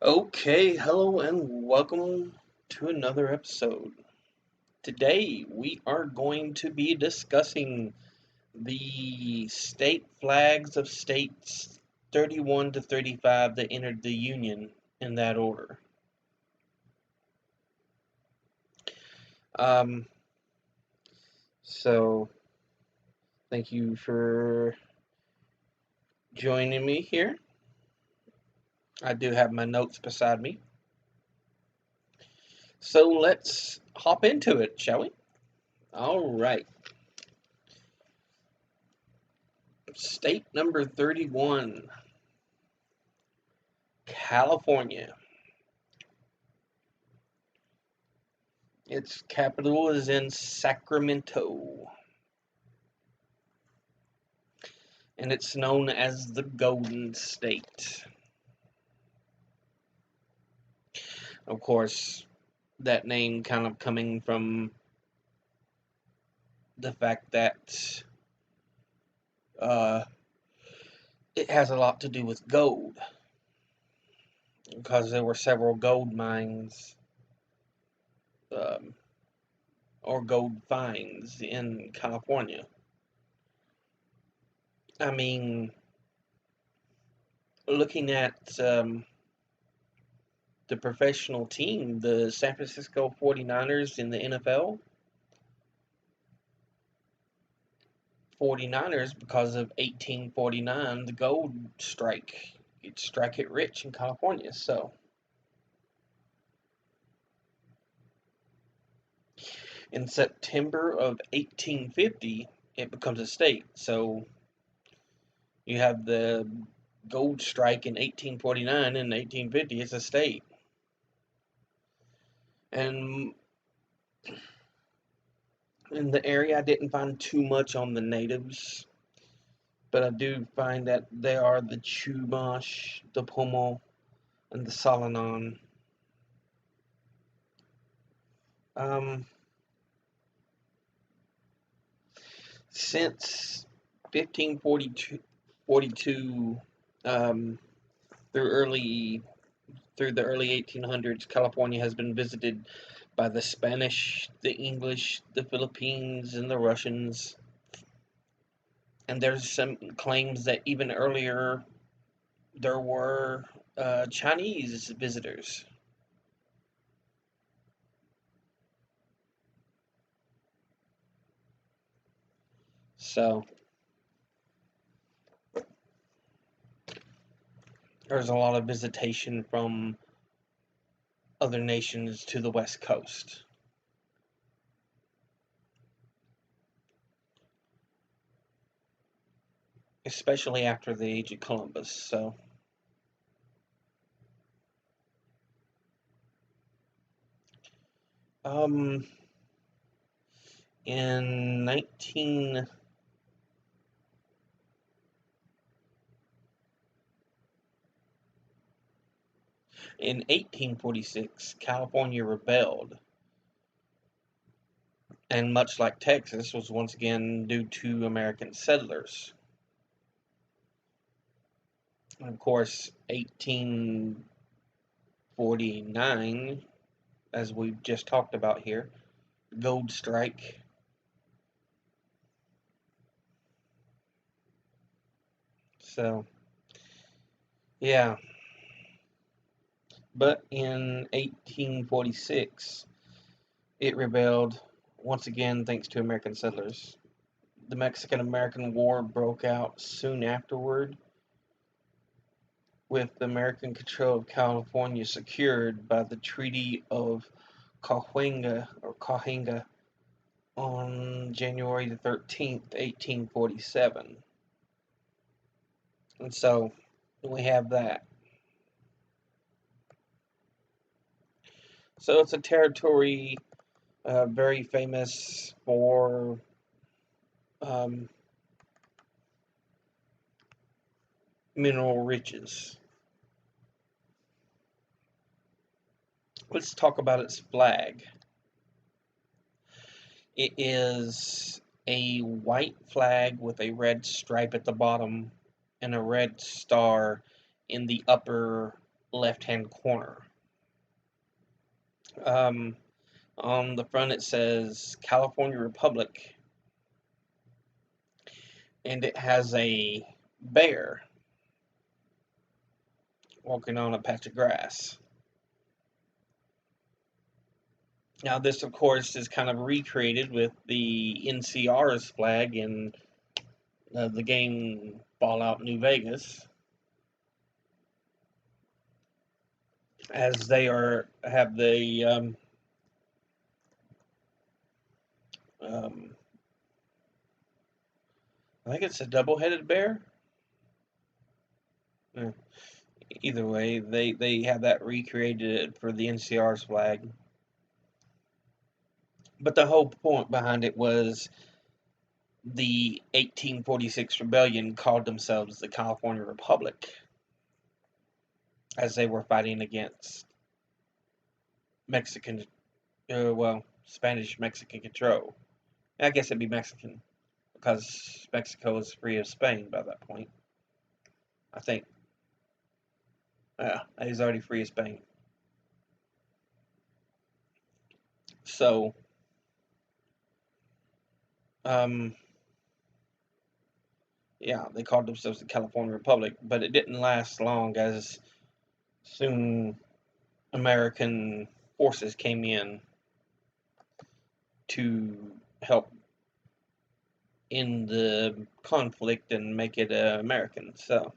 Okay, hello and welcome to another episode. Today we are going to be discussing the state flags of states 31 to 35 that entered the Union in that order. Um, so thank you for joining me here. I do have my notes beside me. So let's hop into it, shall we? All right. State number 31, California. Its capital is in Sacramento, and it's known as the Golden State. Of course, that name kind of coming from the fact that uh, it has a lot to do with gold, because there were several gold mines um, or gold finds in California. I mean, looking at the professional team, the San Francisco 49ers in the NFL, 49ers, because of 1849, the gold strike. You'd strike it rich in California. So, in September of 1850, it becomes a state. So, you have the gold strike in 1849, and 1850 it's a state. And in the area, I didn't find too much on the natives, but I do find that they are the Chumash, the Pomo, and the Salinan. Um, since 1542, um, through early through the early 1800s, California has been visited by the Spanish, the English, the Philippines, and the Russians. And there's some claims that even earlier there were Chinese visitors. So there's a lot of visitation from other nations to the West Coast, especially after the age of Columbus. So, um, in 1846, California rebelled, and much like Texas, was once again due to American settlers. And of course, 1849, as we've just talked about here, gold strike. So, yeah. But in 1846, it rebelled once again thanks to American settlers. The Mexican American War broke out soon afterward, with American control of California secured by the Treaty of Cahuenga on January the 13th, 1847. And so we have that. So it's a territory very famous for um, mineral riches. Let's talk about its flag. It is a white flag with a red stripe at the bottom and a red star in the upper left-hand corner. On the front it says California Republic, and it has a bear walking on a patch of grass. Now, this, of course, is kind of recreated with the NCR's flag in the game Fallout New Vegas, as they have the I think it's a double-headed bear. Either way, they have that recreated for the NCR's flag. But the whole point behind it was the 1846 rebellion called themselves the California Republic, as they were fighting against Mexican, Spanish-Mexican control. I guess it'd be Mexican, because Mexico was free of Spain by that point. I think. Yeah, it was already free of Spain. So, yeah, they called themselves the California Republic, but it didn't last long, as soon American forces came in to help in the conflict and make it American. So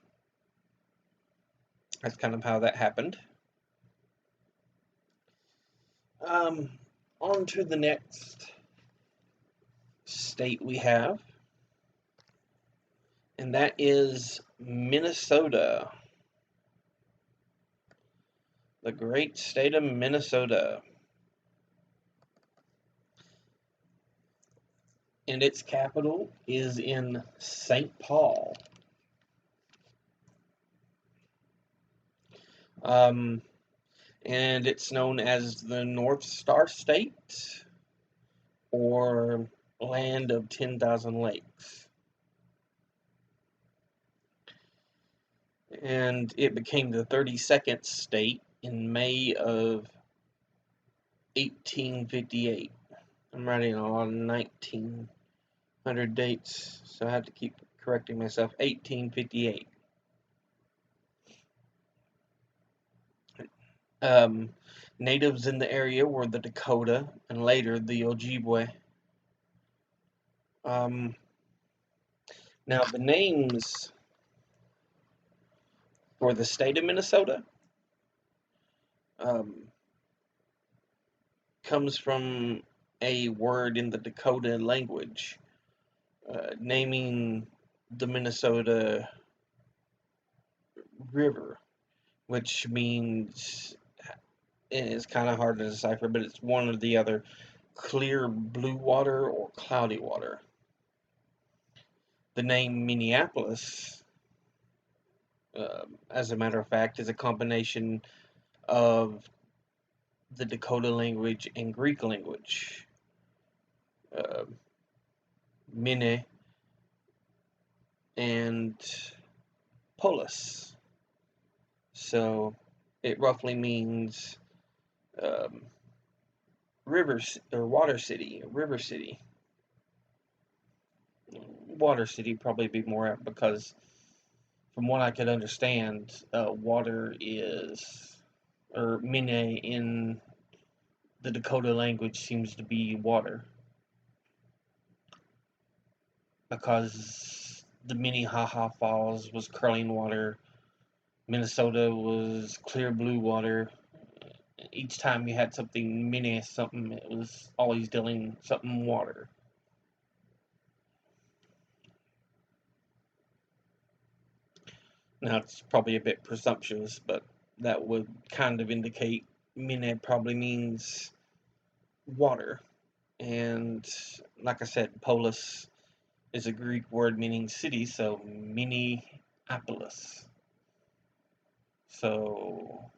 that's kind of how that happened. On to the next state we have, and that is Minnesota. The great state of Minnesota. And its capital is in St. Paul. And it's known as the North Star State, or Land of 10,000 Lakes. And it became the 32nd state in May of 1858. I'm writing a lot of 1900 dates, so I have to keep correcting myself. 1858. Natives in the area were the Dakota and later the Ojibwe. Now, the names for the state of Minnesota comes from a word in the Dakota language, naming the Minnesota River, which means, it's kind of hard to decipher, but it's one or the other: clear blue water or cloudy water. The name Minneapolis, as a matter of fact, is a combination of the Dakota language and Greek language. Mine and polis. So it roughly means river or water city, river city. Water city probably be more apt, because from what I could understand, water is, or mine in the Dakota language seems to be water, because the Minnehaha Falls was curling water, Minnesota was clear blue water. Each time you had something mini something, it was always dealing something water. Now, it's probably a bit presumptuous, but that would kind of indicate mine probably means water. And like I said, polis is a Greek word meaning city, so Minneapolis. So,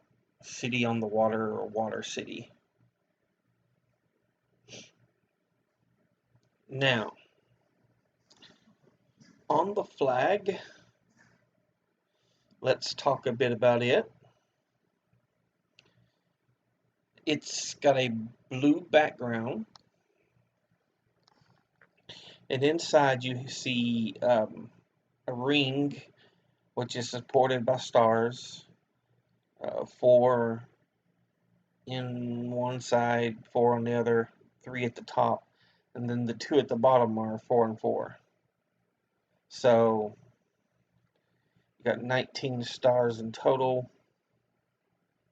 city on the water, or water city. Now, on the flag, let's talk a bit about it. It's got a blue background, and inside you see a ring which is supported by stars, four in one side, four on the other, three at the top, and then the two at the bottom are 4 and 4. So you got 19 stars in total.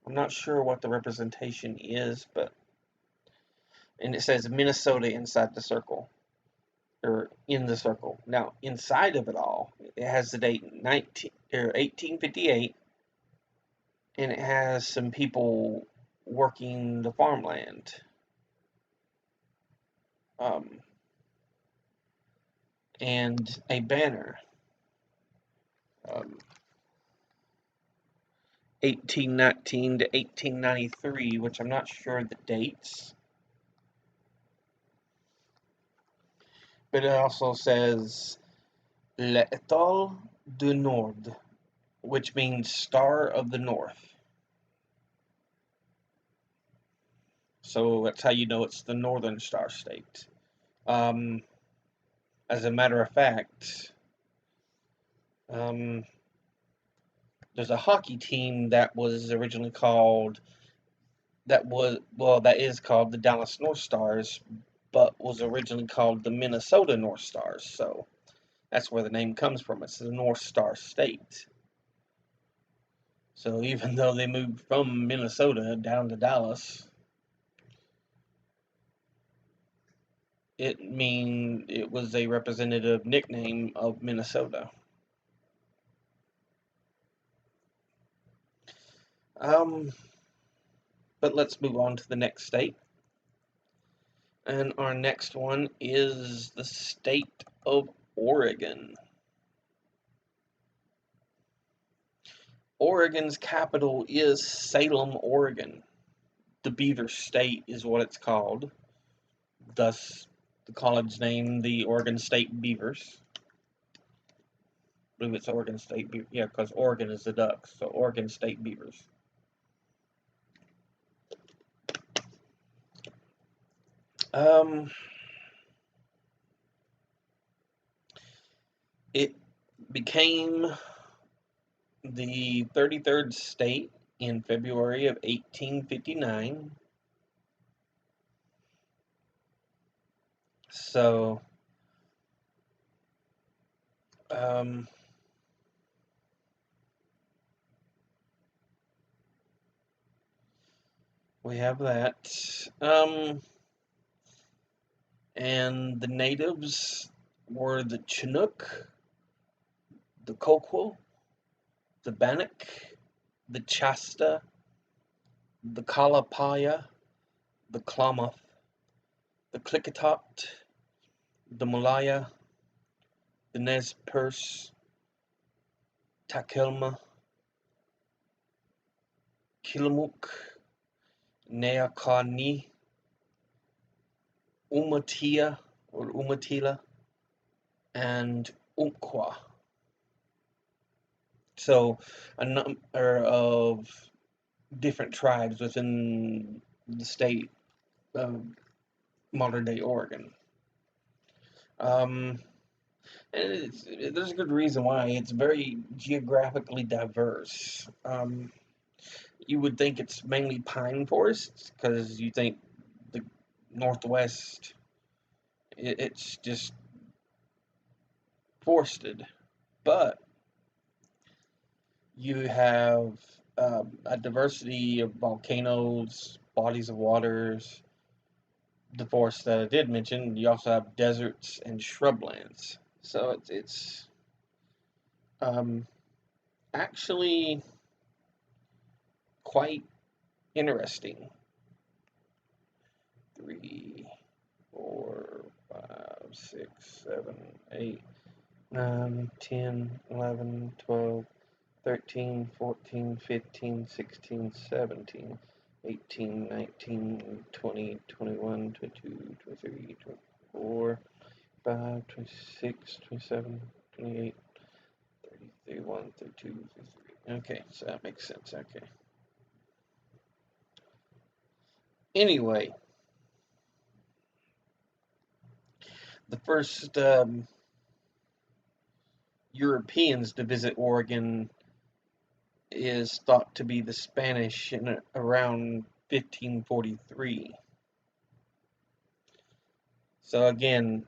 I'm not sure what the representation is, and it says Minnesota inside the circle, or in the circle. Now, inside of it all, it has the date 1858, and it has some people working the farmland. Um, and a banner, um, 1819 to 1893, which I'm not sure the dates. But it also says L'Étoile du Nord, which means Star of the North. So that's how you know it's the Northern Star State. Um, as a matter of fact, um, there's a hockey team that was originally called that is called the Dallas North Stars, but was originally called the Minnesota North Stars. So that's where the name comes from. It's the North Star State. So even though they moved from Minnesota down to Dallas, it was a representative nickname of Minnesota. Um, but let's move on to the next state. And our next one is the state of Oregon. Oregon's capital is Salem, Oregon. The Beaver State is what it's called. Thus, the college name, the Oregon State Beavers. I believe it's Oregon State Beavers. Yeah, because Oregon is the Ducks, so Oregon State Beavers. It became the 33rd state in February of 1859. So, um, we have that. And the natives were the Chinook, the Coquille, the Bannock, the Chasta, the Kalapaya, the Klamath, the Klickitat, the Malaya, the Nez Perce, Takelma, Kilamuk, Neakani, Umatia or Umatila, and Umpqua. So a number of different tribes within the state of modern day Oregon. Um, and there's a good reason why. It's very geographically diverse. You would think it's mainly pine forests because you think the Northwest, it's just forested. But you have a diversity of volcanoes, bodies of waters, the forests that I did mention. You also have deserts and shrublands. So it's um, actually quite interesting. 3, 4, 5, 6, 7, 8, 9, 10, 11, 12, 13, 14, 15, 16, 17, 18, 19, 20, 21, 22, 23, 24, 25, 26, 27, 28, 30, 31, 32, 33. Okay, so that makes sense. Okay. Anyway, the first Europeans to visit Oregon is thought to be the Spanish in around 1543. So again,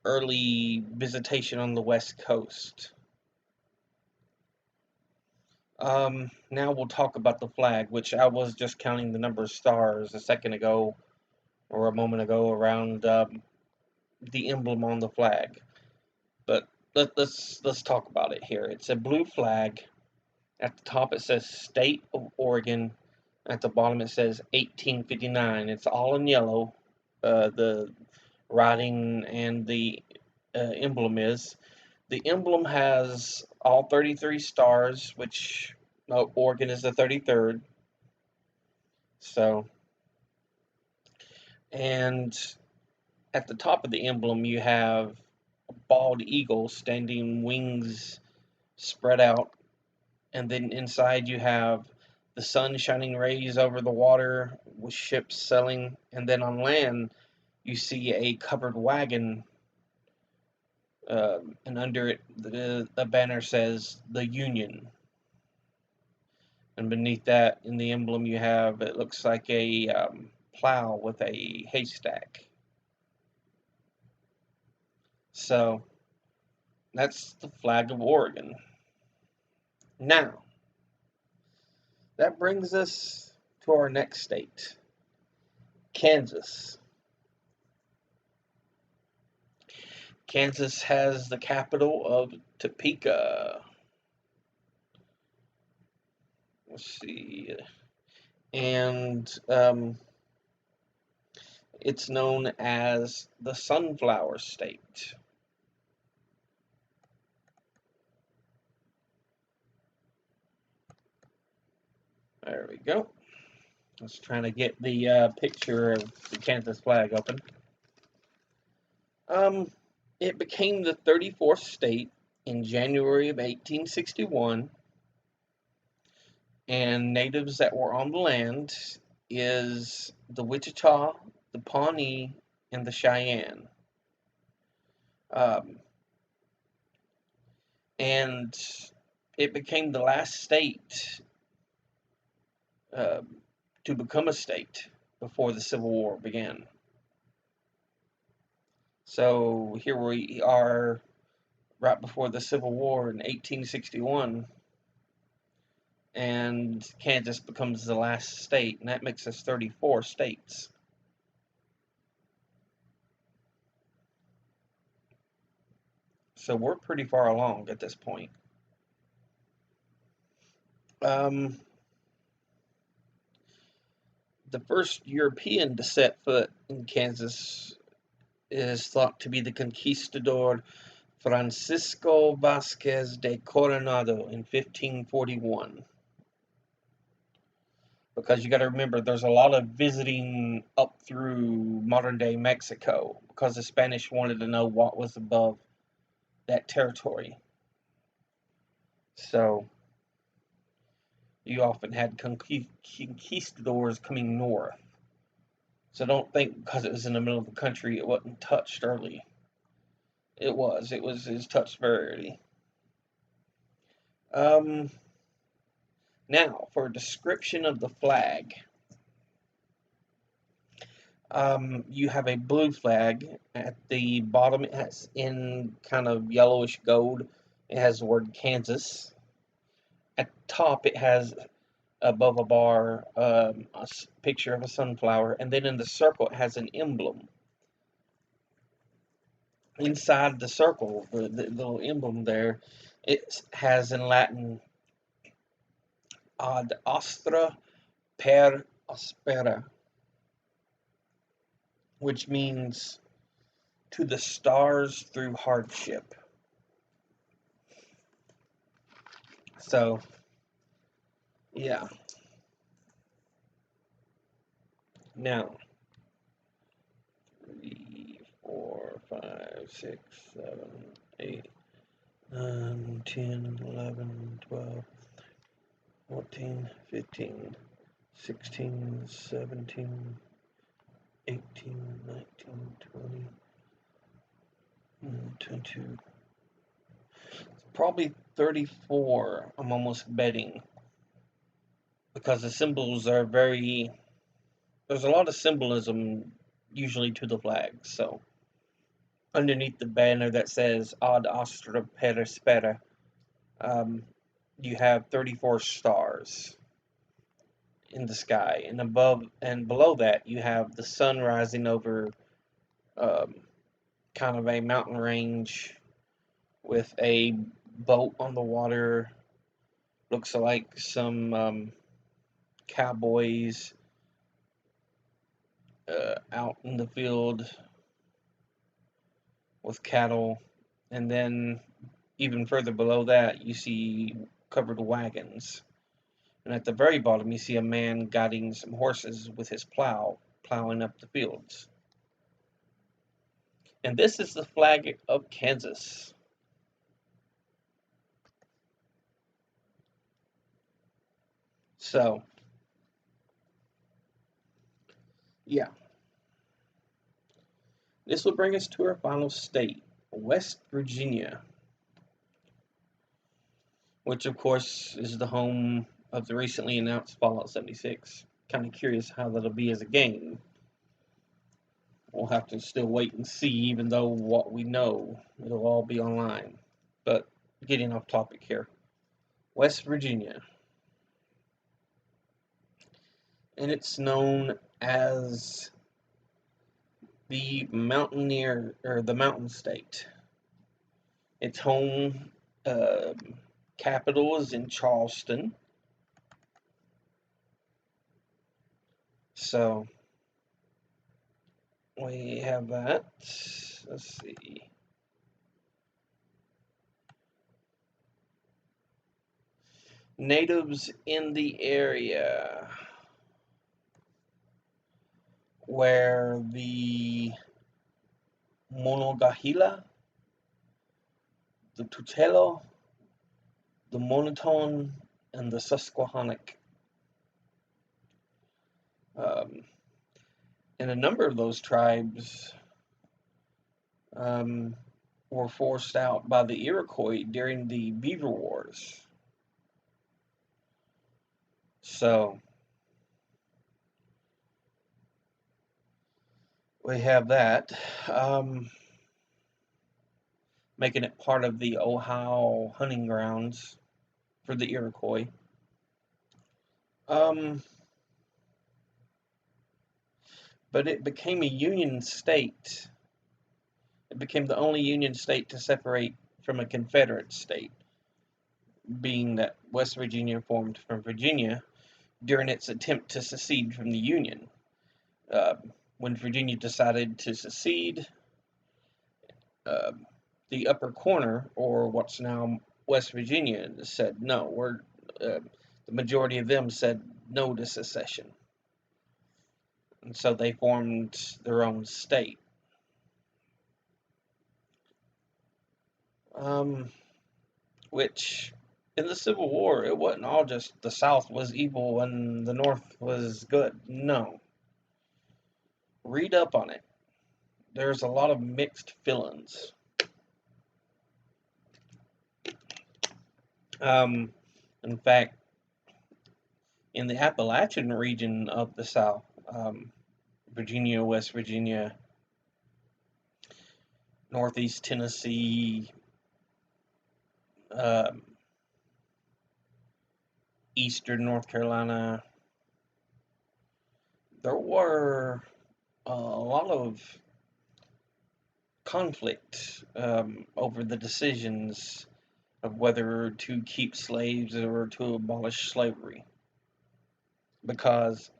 early visitation on the West Coast. Now we'll talk about the flag, which I was just counting the number of stars a second ago or a moment ago around the emblem on the flag. But let's talk about it here. It's a blue flag. At the top it says State of Oregon. At the bottom it says 1859. It's all in yellow. The writing and the emblem is. The emblem has all 33 stars, which Oregon is the 33rd. So, and at the top of the emblem, you have a bald eagle standing wings spread out, and then inside you have the sun shining rays over the water with ships sailing, and then on land you see a covered wagon, and under it the banner says the Union. And beneath that, in the emblem, you have it looks like a plow with a haystack. So that's the flag of Oregon. Now, that brings us to our next state, Kansas. Kansas has the capital of Topeka. Let's see. And it's known as the Sunflower State. There we go. I was trying to get the picture of the Kansas flag open. It became the 34th state in January of 1861, and natives that were on the land is the Wichita, the Pawnee, and the Cheyenne. Um, and it became the last state uh, to become a state before the Civil War began. So here we are right before the Civil War in 1861, and Kansas becomes the last state, and that makes us 34 states. So we're pretty far along at this point. The first European to set foot in Kansas is thought to be the conquistador Francisco Vasquez de Coronado in 1541. Because you got to remember, there's a lot of visiting up through modern day Mexico because the Spanish wanted to know what was above that territory. So you often had conquistadors coming north. So don't think because it was in the middle of the country it wasn't touched early. It was. It was touched very early. Now, for a description of the flag, you have a blue flag. At the bottom, it has in kind of yellowish gold, it has the word Kansas. At the top, it has above a bar a picture of a sunflower, and then in the circle, it has an emblem. Inside the circle, the little emblem there, it has in Latin ad astra per aspera, which means to the stars through hardship. So, yeah. Now, 3, 4, 5, 6, 7, 8, 9, 10, 11, 12, 14, 15, 16, 17, 18, 19, 20, 22. Probably 34, I'm almost betting. Because the symbols are very. There's a lot of symbolism usually to the flag. So underneath the banner that says Ad Astra per Spera, um, you have 34 stars in the sky, and above and below that you have the sun rising over um, kind of a mountain range with a boat on the water. Looks like some cowboys out in the field with cattle, and then even further below that you see covered wagons. And at the very bottom, you see a man guiding some horses with his plow, plowing up the fields. And this is the flag of Kansas. So, yeah, this will bring us to our final state, West Virginia, which of course is the home of the recently announced Fallout 76. Kind of curious how that'll be as a game. We'll have to still wait and see, even though what we know, it'll all be online. But getting off topic here. West Virginia. And it's known as the Mountaineer, or the Mountain State. Its home uh, capital is in Charleston. So we have that. Let's see. Natives in the area where the Monongahela, the Tutelo, the Monotone, and the Susquehannock. Um, and a number of those tribes um, were forced out by the Iroquois during the Beaver Wars. So we have that, making it part of the Ohio hunting grounds for the Iroquois. Um, but it became a Union state. It became the only Union state to separate from a Confederate state, being that West Virginia formed from Virginia during its attempt to secede from the Union. Uh, when Virginia decided to secede, uh, the upper corner, or what's now West Virginia, said no. The majority of them said no to secession, and so they formed their own state. Which in the Civil War, it wasn't all just the South was evil and the North was good. No, read up on it. There's a lot of mixed feelings. In fact, in the Appalachian region of the South, Virginia, West Virginia, Northeast Tennessee, um, Eastern North Carolina, there were a lot of conflict over the decisions of whether to keep slaves or to abolish slavery. Because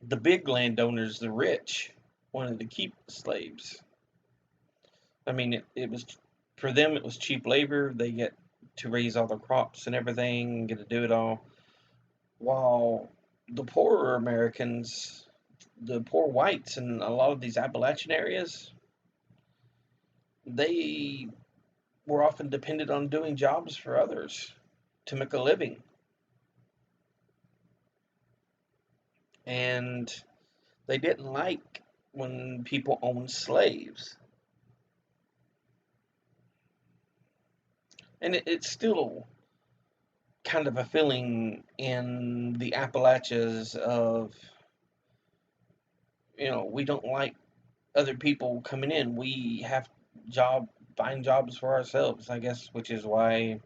the big landowners, the rich, wanted to keep the slaves. I mean, it was, for them, it was cheap labor. They get to raise all their crops and everything, get to do it all. While the poorer Americans, the poor whites in a lot of these Appalachian areas, they were often dependent on doing jobs for others to make a living. And They didn't like when people owned slaves. And it's still kind of a feeling in the Appalachians of, we don't like other people coming in. We have find jobs for ourselves, I guess, which is why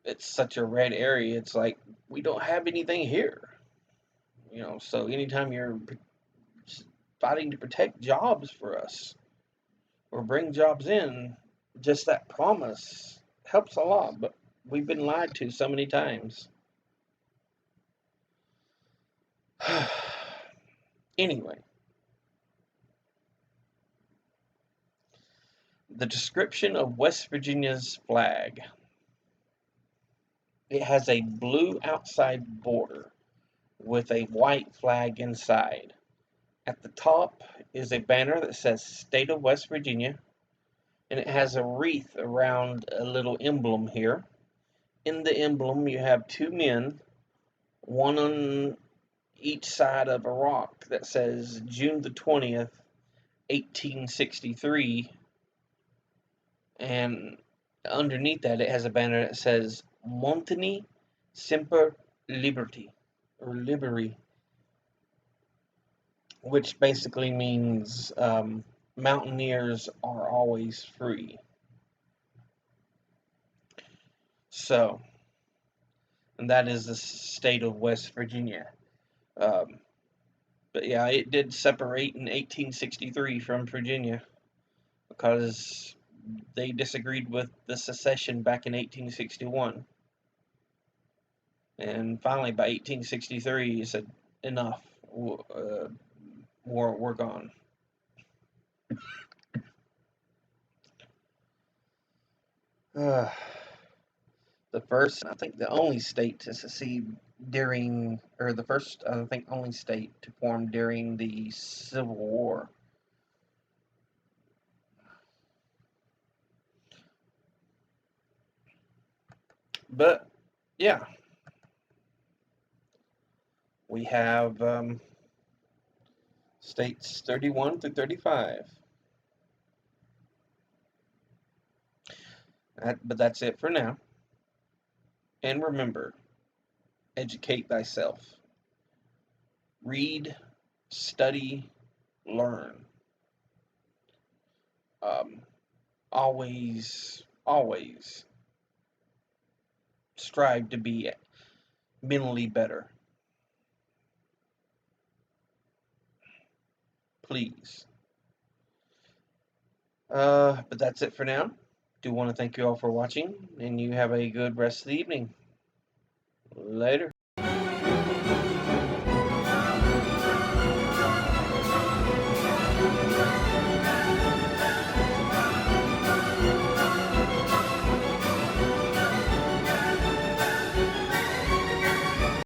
it's such a red area. It's like we don't have anything here, so anytime you're fighting to protect jobs for us or bring jobs in, just that promise helps a lot. But we've been lied to so many times. Anyway, the description of West Virginia's flag. It has a blue outside border with a white flag inside. At the top is a banner that says State of West Virginia, and it has a wreath around a little emblem here. In the emblem, you have two men, one on each side of a rock that says June the 20th, 1863, and underneath that it has a banner that says Montani Semper Liberty, or Liberty, which basically means mountaineers are always free. So, and that is the state of West Virginia. Um, but yeah, it did separate in 1863 from Virginia because they disagreed with the secession back in 1861. And finally, by 1863, he said, enough, we're gone. The first, I think the only state to secede during, or the first, I think, only state to form during the Civil War. But, yeah, we have states 31 through 35. But that's it for now. And remember, educate thyself. Read, study, learn. Always, always strive to be mentally better. Please. But that's it for now. Do want to thank you all for watching, and you have a good rest of the evening. Later.